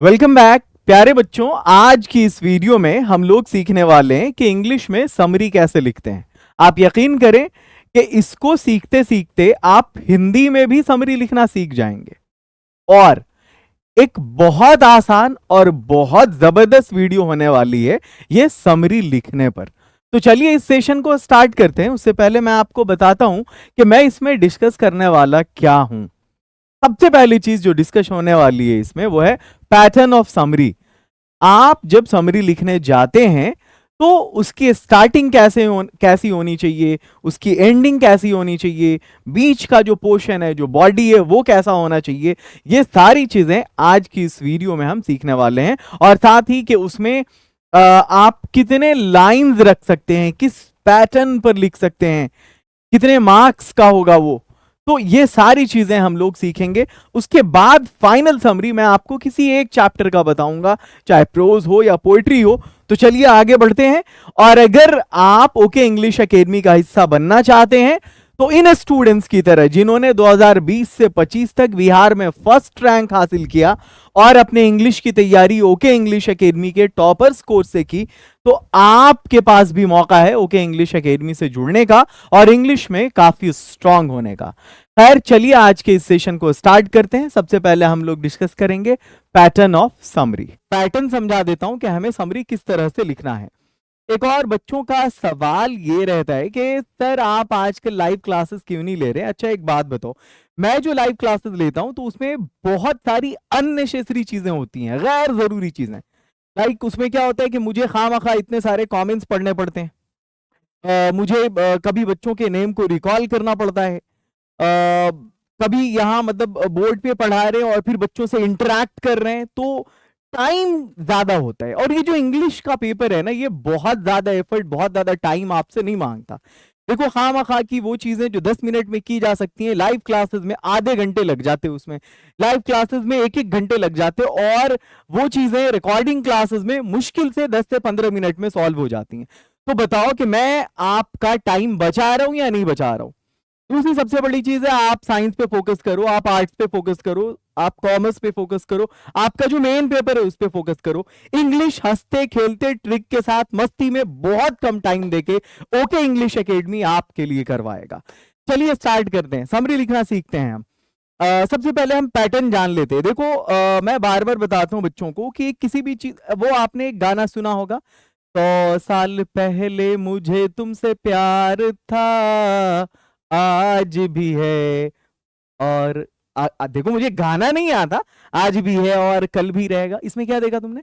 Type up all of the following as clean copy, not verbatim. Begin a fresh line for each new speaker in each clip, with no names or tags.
Welcome back प्यारे बच्चों। आज की इस वीडियो में हम लोग सीखने वाले हैं कि इंग्लिश में समरी कैसे लिखते हैं। आप यकीन करें कि इसको सीखते सीखते आप हिंदी में भी समरी लिखना सीख जाएंगे और एक बहुत आसान और बहुत जबरदस्त वीडियो होने वाली है ये समरी लिखने पर। तो चलिए इस सेशन को स्टार्ट करते हैं। उससे पहले मैं आपको बताता हूं कि मैं इसमें डिस्कस करने वाला क्या हूं। सबसे पहली चीज जो डिस्कस होने वाली है इसमें वो है पैटर्न ऑफ समरी। आप जब समरी लिखने जाते हैं तो उसकी स्टार्टिंग कैसी होनी चाहिए, उसकी एंडिंग कैसी होनी चाहिए, बीच का जो पोर्शन है, जो बॉडी है, वो कैसा होना चाहिए। ये सारी चीजें आज की इस वीडियो में हम सीखने वाले हैं और साथ ही कि उसमें आप कितने लाइंस रख सकते हैं, किस पैटर्न पर लिख सकते हैं, कितने मार्क्स का होगा वो। तो ये सारी चीजें हम लोग सीखेंगे। उसके बाद फाइनल समरी मैं आपको किसी एक चैप्टर का बताऊंगा, चाहे प्रोज हो या पोएट्री हो। तो चलिए आगे बढ़ते हैं। और अगर आप ओके इंग्लिश एकेडमी का हिस्सा बनना चाहते हैं तो इन स्टूडेंट्स की तरह जिन्होंने 2020 से 25 तक बिहार में फर्स्ट रैंक हासिल किया और अपने इंग्लिश की तैयारी ओके इंग्लिश एकेडमी के टॉपर्स कोर्स से की, तो आपके पास भी मौका है ओके इंग्लिश एकेडमी से जुड़ने का और इंग्लिश में काफी स्ट्रांग होने का। खैर चलिए आज के इस सेशन को स्टार्ट करते हैं। सबसे पहले हम लोग डिस्कस करेंगे पैटर्न ऑफ समरी। पैटर्न समझा देता हूं कि हमें समरी किस तरह से लिखना है। एक और बच्चों का सवाल ये रहता है कि सर आप आजकल लाइव क्लासेस क्यों नहीं ले रहे। अच्छा एक बात बताओ, मैं जो लाइव क्लासेस लेता हूं तो उसमें बहुत सारी अननेसेसरी चीजें होती हैं, गैर जरूरी चीजें। लाइक उसमें क्या होता है कि मुझे खामखा इतने सारे कमेंट्स पढ़ने पड़ते हैं, मुझे कभी बच्चों के नेम को रिकॉल करना पड़ता है, कभी यहाँ मतलब बोर्ड पे पढ़ा रहे हैं और फिर बच्चों से इंटरेक्ट कर रहे हैं, तो टाइम ज्यादा होता है। और ये जो इंग्लिश का पेपर है ना, ये बहुत ज्यादा एफर्ट, बहुत ज्यादा टाइम आपसे नहीं मांगता। देखो खामखा की वो चीजें जो 10 मिनट में की जा सकती हैं, लाइव क्लासेस में आधे घंटे लग जाते हैं, उसमें लाइव क्लासेस में 1-1 घंटे लग जाते हैं और वो चीजें रिकॉर्डिंग क्लासेस में मुश्किल से 10 से 15 मिनट में सॉल्व हो जाती हैं। तो बताओ कि मैं आपका टाइम बचा रहा हूं या नहीं बचा रहा हूं। दूसरी सबसे बड़ी चीज है, आप साइंस पे फोकस करो, आप आर्ट्स पे फोकस करो, आप कॉमर्स पे फोकस करो, आपका जो मेन पेपर है उस पे फोकस करो। इंग्लिश हंसते खेलते ट्रिक के साथ मस्ती में बहुत कम टाइम देके ओके इंग्लिश एकेडमी आपके लिए करवाएगा। चलिए स्टार्ट करते हैं, समरी लिखना सीखते हैं हम। सबसे पहले हम पैटर्न जान लेते हैं। देखो मैं बार बार बताता हूँ बच्चों को कि किसी भी चीज, वो आपने एक गाना सुना होगा, 100 साल पहले मुझे तुमसे प्यार था आज भी है और देखो मुझे गाना नहीं आता, आज भी है और कल भी रहेगा। इसमें क्या देखा तुमने,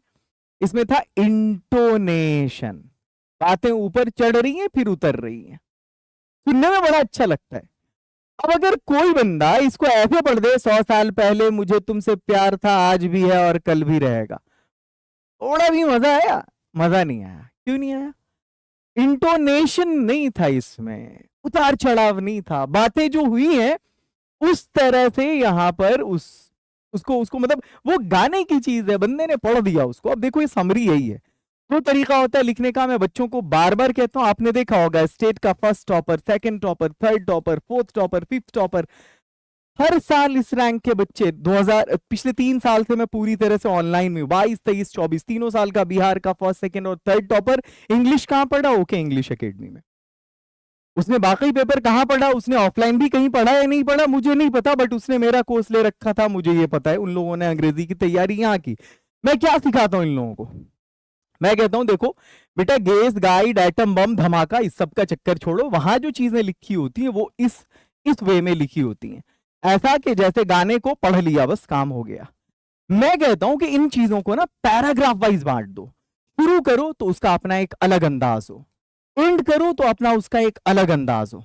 इसमें था इंटोनेशन। बातें ऊपर चढ़ रही हैं फिर उतर रही हैं, सुनने में बड़ा अच्छा लगता है। अब अगर कोई बंदा इसको ऐसे पढ़ दे, 100 साल पहले मुझे तुमसे प्यार था आज भी है और कल भी रहेगा, थोड़ा भी मजा आया? मजा नहीं आया। क्यों नहीं आया? इंटोनेशन नहीं था इसमें, उतार चढ़ाव नहीं था, बातें जो हुई हैं उस तरह से यहां पर उसको उसको मतलब वो गाने की चीज है, बंदे ने पढ़ दिया उसको। अब देखो ये समरी यही है। तो तरीका होता है लिखने का, मैं बच्चों को बार बार कहता हूं, आपने देखा होगा स्टेट का first topper, second topper, third topper, fourth topper, fifth topper, हर साल इस रैंक के बच्चे 2000 पिछले 3 साल से मैं पूरी तरह से ऑनलाइन में 22, 23, 24 तीनों साल का बिहार का फर्स्ट, सेकंड और थर्ड टॉपर इंग्लिश कहां पढ़ा? ओके इंग्लिश एकेडमी में। उसने बाकी पेपर कहां पढ़ा? उसने ऑफलाइन भी कहीं पढ़ा या नहीं पढ़ा मुझे नहीं पता, बट उसने मेरा कोर्स ले रखा था, मुझे ये पता है। उन लोगों ने अंग्रेजी की तैयारी यहाँ की। मैं क्या सिखाता हूं इन लोगों को? मैं कहता हूं देखो बेटा, गैस, गाइड, एटम बम, धमाका, इस सब का चक्कर छोड़ो। वहां जो चीजें लिखी होती है वो इस वे में लिखी होती हैं, ऐसा कि जैसे गाने को पढ़ लिया बस काम हो गया। मैं कहता हूं कि इन चीजों को ना पैराग्राफ वाइज बांट दो। शुरू करो तो उसका अपना एक अलग अंदाज हो, एंड करो तो अपना उसका एक अलग अंदाज हो।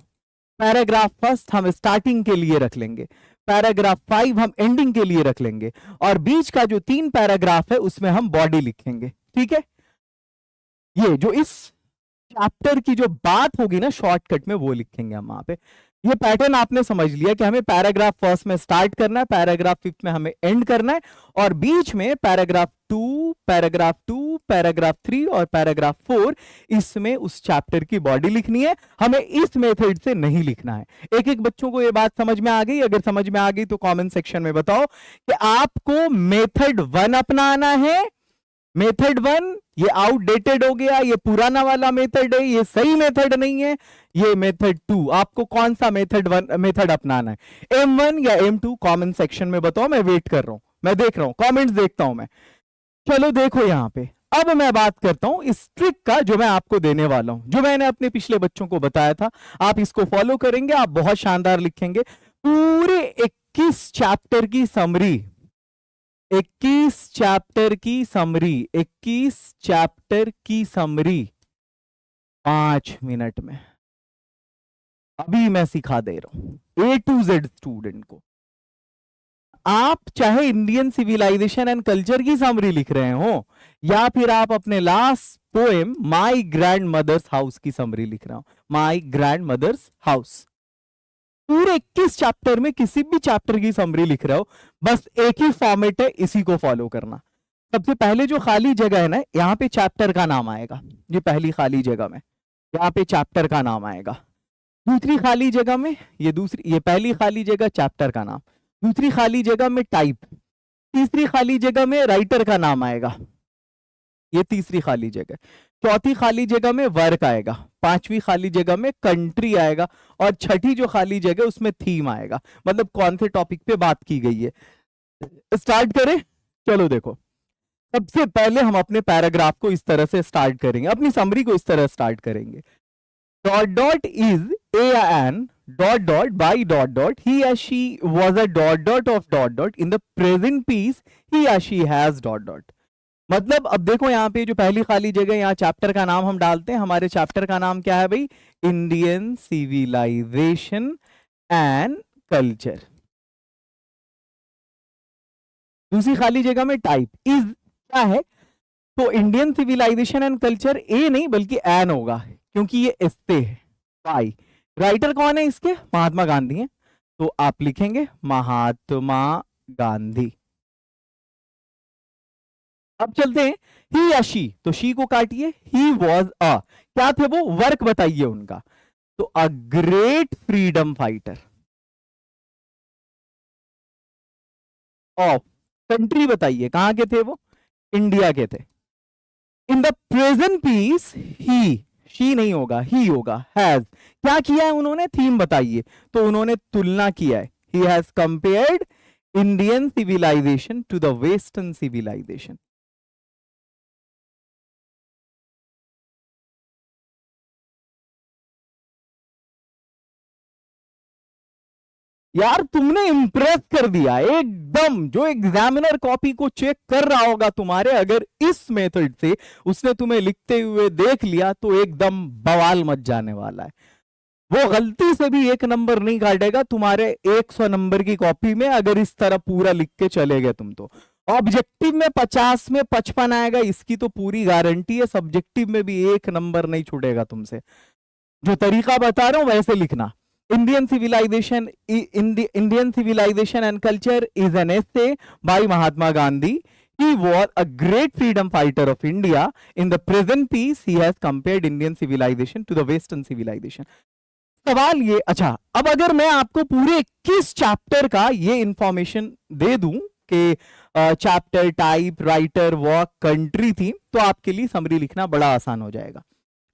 पैराग्राफ फर्स्ट हम स्टार्टिंग के लिए रख लेंगे, पैराग्राफ 5 हम एंडिंग के लिए रख लेंगे और बीच का जो 3 पैराग्राफ है उसमें हम बॉडी लिखेंगे। ठीक है, ये जो इस चैप्टर की जो बात होगी ना शॉर्टकट में वो लिखेंगे हम वहां पे। ये पैटर्न आपने समझ लिया कि हमें पैराग्राफ फर्स्ट में स्टार्ट करना है, पैराग्राफ 5th में हमें एंड करना है और बीच में पैराग्राफ 2, पैराग्राफ 2, पैराग्राफ 3 और पैराग्राफ 4, इसमें उस चैप्टर की बॉडी लिखनी है, हमें इस मेथड से नहीं लिखना है। एक एक बच्चों को ये बात समझ में आ गई? अगर समझ में आ गई तो कमेंट सेक्शन में बताओ कि आपको मेथड 1 अपनाना है। मेथड 1 ये आउटडेटेड हो गया, ये पुराना वाला मेथड है, ये सही मेथड नहीं है। ये मेथड 2, आपको कौन सा मेथड अपनाना है? M1 या M2? कमेंट सेक्शन में बताओ, मैं वेट कर रहा हूं, मैं देख रहा हूं, कमेंट्स देखता हूं मैं। चलो देखो यहां पे, अब मैं बात करता हूं इस ट्रिक का जो मैं आपको देने वाला हूं, जो मैंने अपने पिछले बच्चों को बताया था। आप इसको फॉलो करेंगे, आप बहुत शानदार लिखेंगे। पूरे 21 चैप्टर की समरी, 21 चैप्टर की समरी, 21 चैप्टर की समरी 5 मिनट में अभी मैं सिखा दे रहा हूं A to Z स्टूडेंट को। आप चाहे इंडियन सिविलाइजेशन एंड कल्चर की समरी लिख रहे हो, या फिर आप अपने last poem my grandmother's house की समरी लिख रहे हो, माई ग्रैंड मदर्स हाउस, पूरे 21 चैप्टर में किसी भी चैप्टर की समरी लिख रहे हो, बस एक ही फॉर्मेट है, इसी को फॉलो करना। सबसे पहले जो खाली जगह है ना, यहां पे चैप्टर का नाम आएगा, ये पहली खाली जगह में यहां पे चैप्टर का नाम आएगा। दूसरी खाली जगह में ये पहली खाली जगह चैप्टर का नाम, दूसरी खाली जगह में टाइप, तीसरी खाली जगह में राइटर का नाम आएगा, ये तीसरी खाली जगह, चौथी खाली जगह में वर्क आएगा, पांचवी खाली जगह में कंट्री आएगा, और छठी जो खाली जगह उसमें थीम आएगा, मतलब कौन से टॉपिक पे बात की गई है। स्टार्ट करें? चलो देखो, सबसे पहले हम अपने पैराग्राफ को इस तरह से स्टार्ट करेंगे, अपनी समरी को इस तरह स्टार्ट करेंगे। Dot dot is a an dot dot by dot dot he or she was a dot dot of dot dot in the present piece he or she has dot dot। मतलब अब देखो यहाँ पे जो पहली खाली जगह, यहाँ चैप्टर का नाम हम डालते हैं, हमारे चैप्टर का नाम क्या है भाई? Indian civilisation and culture. दूसरी खाली जगह में टाइप इज क्या है? तो Indian civilisation and culture A नहीं बल्कि एन होगा, क्योंकि ये एस्ते है। वाई, राइटर कौन है इसके? महात्मा गांधी हैं, तो आप लिखेंगे महात्मा गांधी। अब चलते हैं ही या शी, तो शी को काटिए, ही वॉज अ, क्या थे वो? वर्क बताइए उनका, तो a great freedom fighter. Of country बताइए, कहां के थे वो? इंडिया के थे। In the present piece he, she नहीं होगा, ही होगा, हैज, क्या किया है उन्होंने? थीम बताइए, तो उन्होंने तुलना किया है, he has compared Indian civilisation to the western civilisation. यार तुमने इंप्रेस कर दिया एकदम, जो एग्जामिनर कॉपी को चेक कर रहा होगा तुम्हारे, अगर इस मेथड से उसने तुम्हें लिखते हुए देख लिया तो एकदम बवाल मच जाने वाला है। वो गलती से भी 1 नंबर नहीं काटेगा तुम्हारे 100 नंबर की कॉपी में, अगर इस तरह पूरा लिख के चले गए तुम तो। ऑब्जेक्टिव में 50 में 55 आएगा, इसकी तो पूरी गारंटी है। सब्जेक्टिव में भी 1 नंबर नहीं छूटेगा तुमसे। जो तरीका बता रहा हूं वैसे लिखना। Indian civilisation and culture is an essay by Mahatma Gandhi. He was a great freedom fighter of India. In the present piece, he has compared Indian civilization to the Western civilization. सवाल ये, अच्छा अब अगर मैं आपको पूरे 21 चैप्टर का ये इंफॉर्मेशन दे दूं कि chapter, type, writer, work, country, theme, तो आपके लिए समरी लिखना बड़ा आसान हो जाएगा।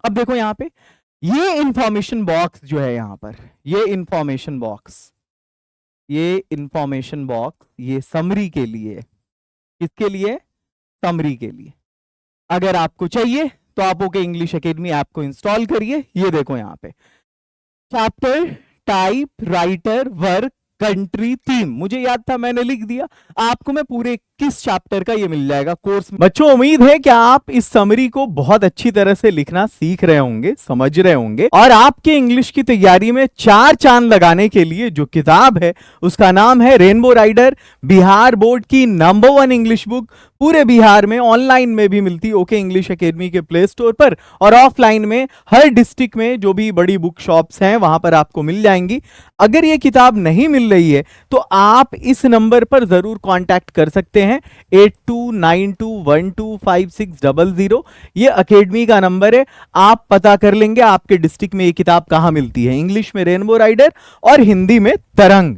अब देखो यहाँ पे ये इंफॉर्मेशन बॉक्स जो है, यहाँ पर ये इंफॉर्मेशन बॉक्स ये समरी के लिए है। किसके लिए? समरी के लिए। अगर आपको चाहिए तो आप ओके इंग्लिश एकेडमी ऐप को इंस्टॉल करिए। ये देखो यहाँ पे chapter, type, writer, work, country, theme, मुझे याद था मैंने लिख दिया। आपको मैं पूरे 21 चैप्टर का ये मिल जाएगा कोर्स में। बच्चों उम्मीद है कि आप इस समरी को बहुत अच्छी तरह से लिखना सीख रहे होंगे, समझ रहे होंगे, और आपके इंग्लिश की तैयारी में 4 चांद लगाने के लिए जो किताब है उसका नाम है रेनबो राइडर, बिहार बोर्ड की नंबर 1 इंग्लिश बुक। पूरे बिहार में ऑनलाइन में भी मिलती है ओके इंग्लिश एकेडमी के प्ले स्टोर पर, और ऑफलाइन में हर डिस्ट्रिक्ट में जो भी बड़ी बुक शॉप्स हैं वहां पर आपको मिल जाएंगी। अगर ये किताब नहीं मिल रही है तो आप इस नंबर पर जरूर कांटेक्ट कर सकते हैं। हैं 8292125600। ये अकेडमी का नंबर है, आप पता कर लेंगे आपके डिस्ट्रिक्ट में ये किताब कहाँ मिलती है। इंग्लिश में रेनबो राइडर और हिंदी में तरंग।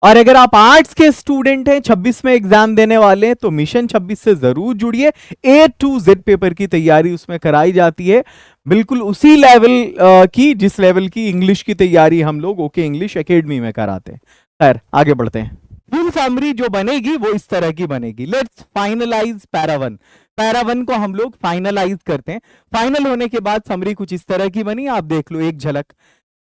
और अगर आप आर्ट्स के स्टूडेंट हैं, 26 में एग्जाम देने वाले हैं, तो मिशन 26 से जरूर जुड़िए। A to Z पेपर की तैयारी उसमें कराई जाती है, बिल्कुल उसी लेवल की जिस लेवल की इंग्लिश की तैयारी हम लोग ओके इंग्लिश एकेडमी में कराते हैं। खैर आगे बढ़ते हैं। फुल समरी जो बनेगी वो इस तरह की बनेगी। Let's finalise para 1। पैरा 1 को हम लोग फाइनलाइज करते हैं। फाइनल होने के बाद समरी कुछ इस तरह की बनी, आप देख लो एक झलक।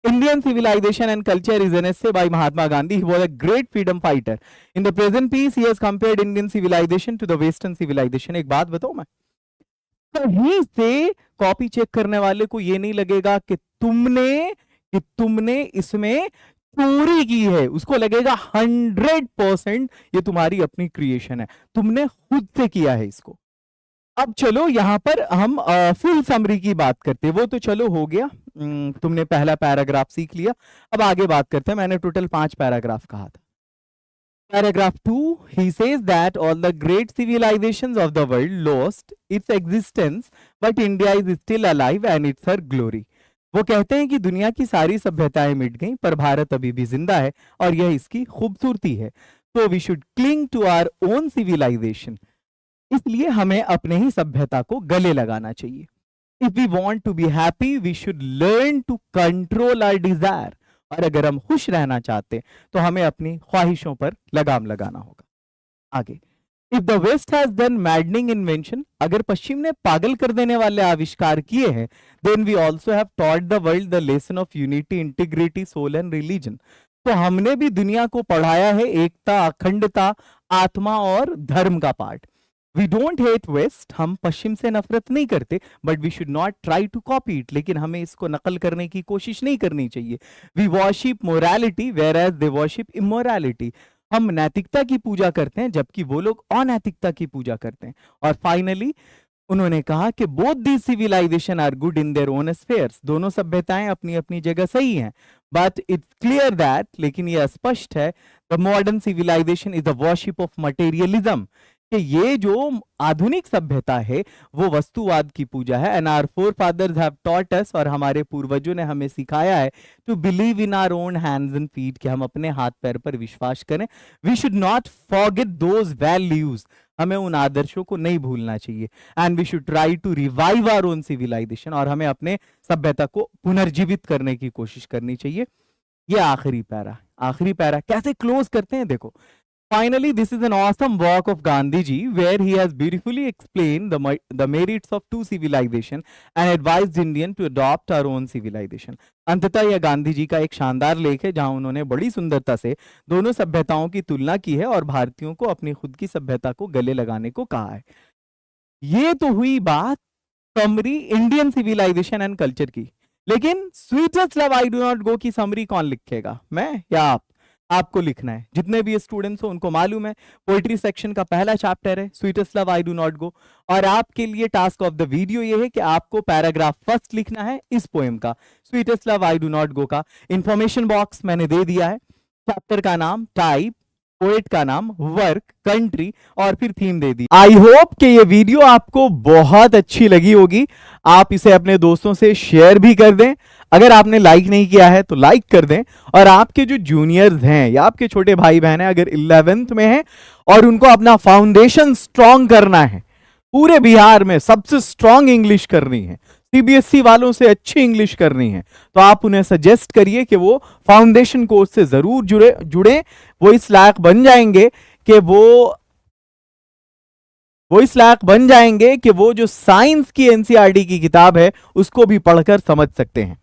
Indian civilization and culture is an essay by Mahatma Gandhi. He was a great freedom fighter. In the present piece, he has compared Indian civilization to the Western civilization. एक बात बताऊं मैं, कहीं से कॉपी चेक करने वाले को ये नहीं लगेगा कि तुमने इसमें चोरी की है। उसको लगेगा 100% ये तुम्हारी अपनी क्रिएशन है, तुमने खुद से किया है इसको। अब चलो यहां पर हम फुल समरी की बात करते हैं। वो तो चलो हो गया, तुमने पहला पैराग्राफ सीख लिया। अब आगे बात करते हैं। मैंने टोटल 5 पैराग्राफ कहा था। Paragraph 2, he says that all the great civilizations of the world lost its existence, but India is still alive and it's her glory. वो कहते हैं कि दुनिया की सारी सभ्यताएं मिट गईं, पर भारत अभी भी जिंदा है और यह इसकी खूबसूरती है। तो we should cling to our own civilisation. इसलिए हमें अपने ही सभ्यता को गले लगाना चाहिए। If we want to be happy we should learn to control our desire. और अगर हम खुश रहना चाहते हैं तो हमें अपनी ख्वाहिशों पर लगाम लगाना होगा। आगे, if the west has done maddening invention, अगर पश्चिम ने पागल कर देने वाले आविष्कार किए हैं, then we also have taught the world the lesson of unity, integrity, soul and religion. तो हमने भी दुनिया को पढ़ाया है एकता, अखंडता, आत्मा और धर्म का पाठ। वी डोंट हेट वेस्ट, हम पश्चिम से नफरत नहीं करते, but we should not try to copy it, लेकिन हमें इसको नकल करने की कोशिश नहीं करनी चाहिए। We worship morality whereas they worship immorality, हम नैतिकता की पूजा करते हैं जबकि वो लोग अनैतिकता की पूजा करते हैं। और फाइनली उन्होंने कहा कि both these civilisation are good in their own spheres, दोनों सभ्यताएं अपनी अपनी जगह सही हैं, बट इट्स क्लियर दैट, लेकिन यह स्पष्ट है, the modern civilization is the worship of materialism, कि ये जो आधुनिक सभ्यता है वो वस्तुवाद की पूजा है। And our forefathers have taught us, और हमारे पूर्वजों ने हमें सिखाया है, to believe in our own hands and feet, कि हम अपने हाथ पैर पर विश्वास करें। We should not forget those values, हमें उन आदर्शों को नहीं भूलना चाहिए। And we should try to revive our own civilization, और हमें अपने सभ्यता को पुनर्जीवित करने की कोशिश करनी चाहिए। ये आखिरी पैरा कैसे क्लोज करते हैं, देखो। Finally, this is an awesome work of Gandhiji where he has beautifully explained the merits of two civilization and advised Indian to adopt our own civilization. अंततः यह गांधी जी का एक शानदार लेख है जहां उन्होंने बड़ी सुंदरता से दोनों सभ्यताओं की तुलना की है और भारतीयों को अपनी खुद की सभ्यता को गले लगाने को कहा है। ये तो हुई बात summary Indian civilisation and culture की, लेकिन sweetest love I do not go की समरी कौन लिखेगा, मैं या आप? आपको लिखना है। जितने भी स्टूडेंट्स हो उनको मालूम है पोएट्री सेक्शन का पहला चैप्टर है sweetest love I do not गो, और आपके लिए टास्क ऑफ द वीडियो ये है कि आपको पैराग्राफ फर्स्ट लिखना है इस पोएम का, sweetest love I do not go का। इंफॉर्मेशन बॉक्स मैंने दे दिया है, चैप्टर का नाम, टाइप, पोएट का नाम, वर्क, कंट्री और फिर theme they the. I hope कि ये वीडियो आपको बहुत अच्छी लगी होगी। आप इसे अपने दोस्तों से शेयर भी कर दें। अगर आपने लाइक नहीं किया है तो लाइक कर दें, और आपके जो जूनियर्स हैं या आपके छोटे भाई बहन हैं अगर 11th में हैं और उनको अपना फाउंडेशन स्ट्रांग करना है, पूरे बिहार में सबसे स्ट्रांग इंग्लिश करनी है, सीबीएसई वालों से अच्छी इंग्लिश करनी है, तो आप उन्हें सजेस्ट करिए कि वो फाउंडेशन कोर्स से जरूर जुड़े। वो इस लायक बन जाएंगे कि वो जो साइंस की एनसीईआरटी की किताब है उसको भी पढ़कर समझ सकते हैं।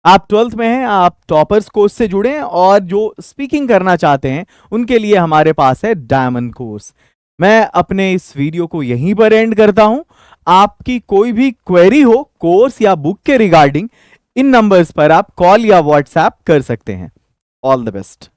आप 12th में हैं, आप टॉपर्स कोर्स से जुड़ें, और जो स्पीकिंग करना चाहते हैं उनके लिए हमारे पास है डायमंड कोर्स। मैं अपने इस वीडियो को यहीं पर एंड करता हूं। आपकी कोई भी क्वेरी हो कोर्स या बुक के रिगार्डिंग, इन नंबर्स पर आप कॉल या व्हाट्सएप कर सकते हैं। All the best.